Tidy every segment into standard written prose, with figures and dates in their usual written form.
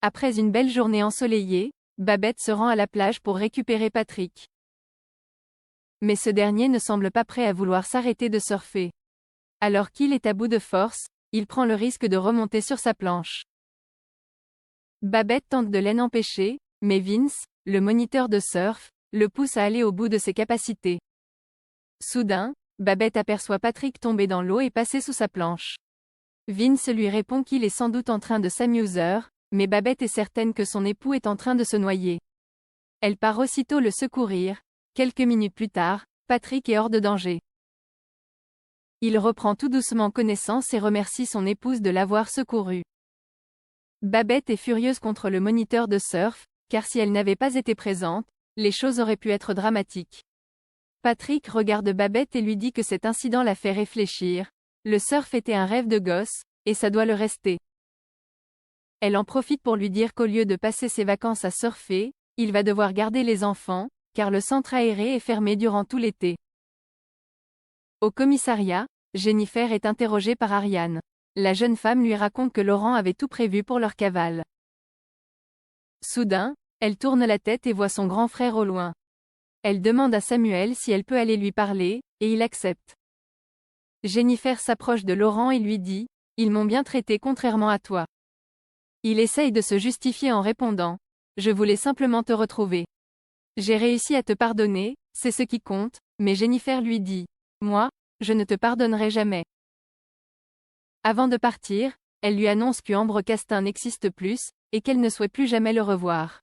Après une belle journée ensoleillée, Babette se rend à la plage pour récupérer Patrick. Mais ce dernier ne semble pas prêt à vouloir s'arrêter de surfer. Alors qu'il est à bout de force, il prend le risque de remonter sur sa planche. Babette tente de l'en empêcher, mais Vince, le moniteur de surf, le pousse à aller au bout de ses capacités. Soudain, Babette aperçoit Patrick tomber dans l'eau et passer sous sa planche. Vince lui répond qu'il est sans doute en train de s'amuser, mais Babette est certaine que son époux est en train de se noyer. Elle part aussitôt le secourir. Quelques minutes plus tard, Patrick est hors de danger. Il reprend tout doucement connaissance et remercie son épouse de l'avoir secouru. Babette est furieuse contre le moniteur de surf, car si elle n'avait pas été présente, les choses auraient pu être dramatiques. Patrick regarde Babette et lui dit que cet incident l'a fait réfléchir. Le surf était un rêve de gosse, et ça doit le rester. Elle en profite pour lui dire qu'au lieu de passer ses vacances à surfer, il va devoir garder les enfants, car le centre aéré est fermé durant tout l'été. Au commissariat, Jennifer est interrogée par Ariane. La jeune femme lui raconte que Laurent avait tout prévu pour leur cavale. Soudain, elle tourne la tête et voit son grand frère au loin. Elle demande à Samuel si elle peut aller lui parler, et il accepte. Jennifer s'approche de Laurent et lui dit « Ils m'ont bien traité contrairement à toi ». Il essaye de se justifier en répondant « Je voulais simplement te retrouver. J'ai réussi à te pardonner, c'est ce qui compte », mais Jennifer lui dit « Moi, je ne te pardonnerai jamais ». Avant de partir, elle lui annonce qu'Ambre Castin n'existe plus, et qu'elle ne souhaite plus jamais le revoir.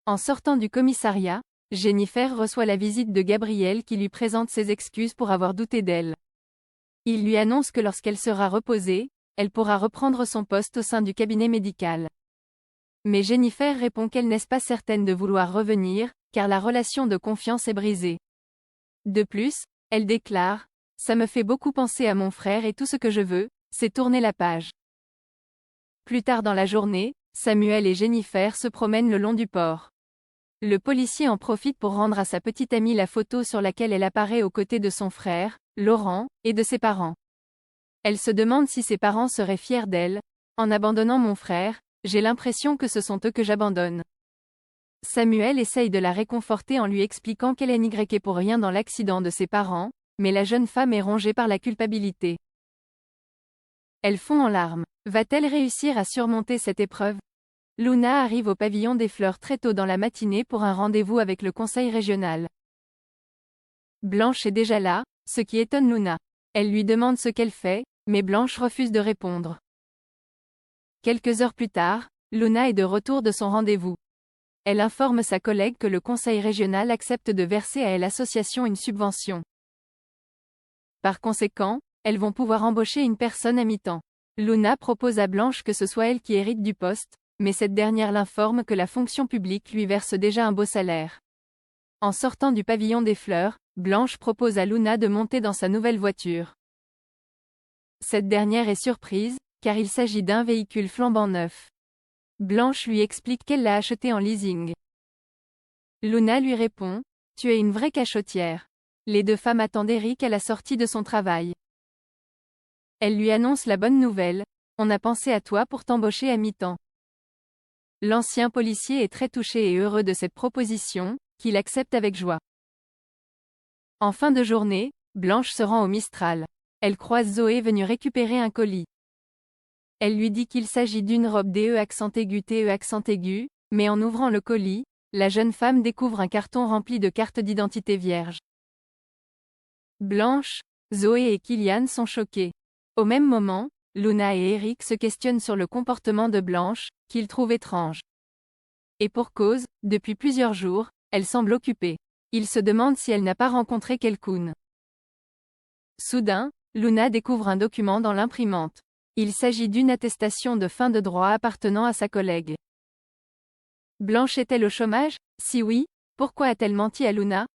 En sortant du commissariat, Jennifer reçoit la visite de Gabriel qui lui présente ses excuses pour avoir douté d'elle. Il lui annonce que lorsqu'elle sera reposée, elle pourra reprendre son poste au sein du cabinet médical. Mais Jennifer répond qu'elle n'est pas certaine de vouloir revenir, car la relation de confiance est brisée. De plus, elle déclare « Ça me fait beaucoup penser à mon frère et tout ce que je veux, c'est tourner la page ». Plus tard dans la journée, Samuel et Jennifer se promènent le long du port. Le policier en profite pour rendre à sa petite amie la photo sur laquelle elle apparaît aux côtés de son frère, Laurent, et de ses parents. Elle se demande si ses parents seraient fiers d'elle. « En abandonnant mon frère, j'ai l'impression que ce sont eux que j'abandonne. » Samuel essaye de la réconforter en lui expliquant qu'elle n'est pour rien dans l'accident de ses parents, mais la jeune femme est rongée par la culpabilité. Elle fond en larmes. Va-t-elle réussir à surmonter cette épreuve? Luna arrive au pavillon des fleurs très tôt dans la matinée pour un rendez-vous avec le conseil régional. Blanche est déjà là, ce qui étonne Luna. Elle lui demande ce qu'elle fait, mais Blanche refuse de répondre. Quelques heures plus tard, Luna est de retour de son rendez-vous. Elle informe sa collègue que le conseil régional accepte de verser à l'association une subvention. Par conséquent, elles vont pouvoir embaucher une personne à mi-temps. Luna propose à Blanche que ce soit elle qui hérite du poste, mais cette dernière l'informe que la fonction publique lui verse déjà un beau salaire. En sortant du pavillon des fleurs, Blanche propose à Luna de monter dans sa nouvelle voiture. Cette dernière est surprise, car il s'agit d'un véhicule flambant neuf. Blanche lui explique qu'elle l'a acheté en leasing. Luna lui répond « Tu es une vraie cachotière. » Les deux femmes attendent Eric à la sortie de son travail. Elle lui annonce la bonne nouvelle « On a pensé à toi pour t'embaucher à mi-temps. » L'ancien policier est très touché et heureux de cette proposition, qu'il accepte avec joie. En fin de journée, Blanche se rend au Mistral. Elle croise Zoé venue récupérer un colis. Elle lui dit qu'il s'agit d'une robe DE accent aigu TE accent aigu, mais en ouvrant le colis, la jeune femme découvre un carton rempli de cartes d'identité vierges. Blanche, Zoé et Kylian sont choqués. Au même moment, Luna et Eric se questionnent sur le comportement de Blanche, qu'ils trouvent étrange. Et pour cause, depuis plusieurs jours, elle semble occupée. Ils se demandent si elle n'a pas rencontré quelqu'un. Soudain, Luna découvre un document dans l'imprimante. Il s'agit d'une attestation de fin de droit appartenant à sa collègue. Blanche est-elle au chômage? Si oui, pourquoi a-t-elle menti à Luna?